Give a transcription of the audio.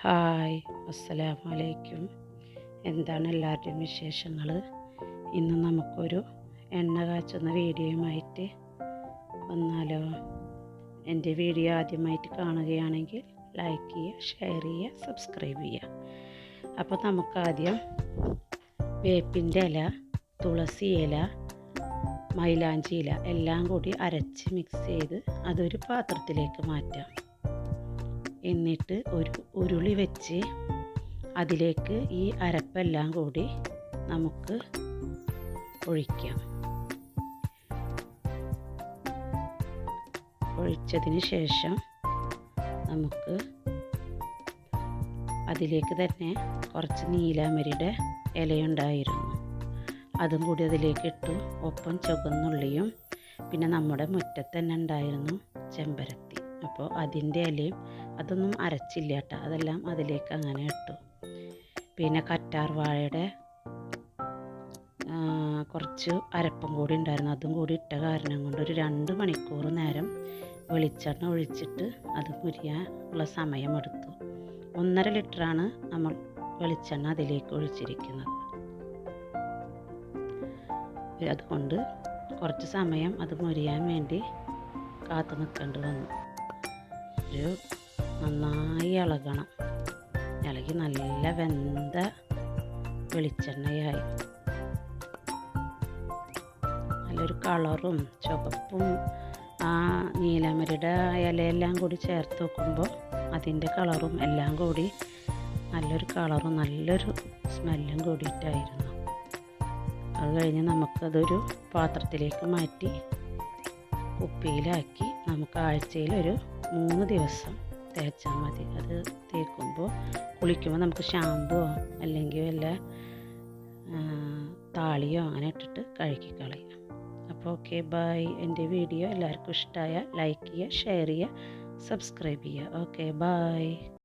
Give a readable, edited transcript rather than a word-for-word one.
Hi, അസ്സലാമു അലൈക്കും. എന്താണ് എല്ലാവരുടെയും വിശേഷങ്ങൾ? ഇന്ന് നമുക്കൊരു എണ്ണ കാച്ചുന്ന വീഡിയോയുമായിട്ട് വന്നാലോ? എൻ്റെ വീഡിയോ ആദ്യമായിട്ട് കാണുകയാണെങ്കിൽ ലൈക്ക് ചെയ്യുക, ഷെയർ ചെയ്യുക, സബ്സ്ക്രൈബ് ചെയ്യുക. അപ്പോൾ നമുക്കാദ്യം വേപ്പിൻ്റെ ഇല, തുളസി ഇല, മൈലാഞ്ചി ഇല എല്ലാം കൂടി അരച്ച് മിക്സ് ചെയ്ത് അതൊരു പാത്രത്തിലേക്ക് മാറ്റാം. എന്നിട്ട് ഒരു ഉരുളി വെച്ച് അതിലേക്ക് ഈ അരപ്പെല്ലാം കൂടി നമുക്ക് ഒഴിക്കാം. ഒഴിച്ചതിന് ശേഷം നമുക്ക് അതിലേക്ക് തന്നെ കുറച്ച് നീലാമരിയുടെ ഇലയുണ്ടായിരുന്നു, അതും കൂടി അതിലേക്ക് ഇട്ടു. ഒപ്പം ചുവന്നുള്ളിയും, പിന്നെ നമ്മുടെ മുറ്റത്ത് തന്നെ ഉണ്ടായിരുന്നു ചെമ്പരത്തി. അപ്പോൾ അതിൻ്റെ ഇലയും അതൊന്നും അരച്ചില്ല കേട്ടോ, അതെല്ലാം അതിലേക്ക് അങ്ങനെ ഇട്ടു. പിന്നെ കറ്റാർ വാഴയുടെ കുറച്ച് അരപ്പും കൂടി ഉണ്ടായിരുന്നു, അതും കൂടി ഇട്ട കാരണം കൊണ്ട് ഒരു 2 മണിക്കൂർ നേരം വെളിച്ചെണ്ണ ഒഴിച്ചിട്ട് അത് മുരിയാനുള്ള സമയമെടുത്തു. 1.5 ലിറ്ററാണ് നമ്മൾ വെളിച്ചെണ്ണ അതിലേക്ക് ഒഴിച്ചിരിക്കുന്നത്. അതുകൊണ്ട് കുറച്ച് സമയം അത് മുരിയാൻ വേണ്ടി കാത്തു നിൽക്കേണ്ടി വന്നു. ഒരു നന്നായി ഇളകണം. ഇളകി നല്ല വെന്ത വെളിച്ചെണ്ണയായി നല്ലൊരു കളറും ചുവപ്പും ആ നീലമരിയുടെ ഇലയെല്ലാം കൂടി ചേർത്ത് വെക്കുമ്പോൾ അതിൻ്റെ കളറും എല്ലാം കൂടി നല്ലൊരു കളറും നല്ലൊരു സ്മെല്ലും കൂടിയിട്ടായിരുന്നു. അത് കഴിഞ്ഞ് നമുക്കതൊരു പാത്രത്തിലേക്ക് മാറ്റി കുപ്പിയിലാക്കി നമുക്ക് ആഴ്ചയിൽ ഒരു 3 ദിവസം തേച്ചാൽ മതി. അത് തേക്കുമ്പോൾ കുളിക്കുമ്പോൾ നമുക്ക് ഷാമ്പുവോ അല്ലെങ്കിൽ വല്ല താളിയോ അങ്ങനെ ഇട്ടിട്ട് കഴുകി കളയാം. അപ്പോൾ ഓക്കെ, ബൈ. എൻ്റെ വീഡിയോ എല്ലാവർക്കും ഇഷ്ടമായ ലൈക്ക് ചെയ്യുക, ഷെയർ ചെയ്യുക, സബ്സ്ക്രൈബ് ചെയ്യുക. Okay, by.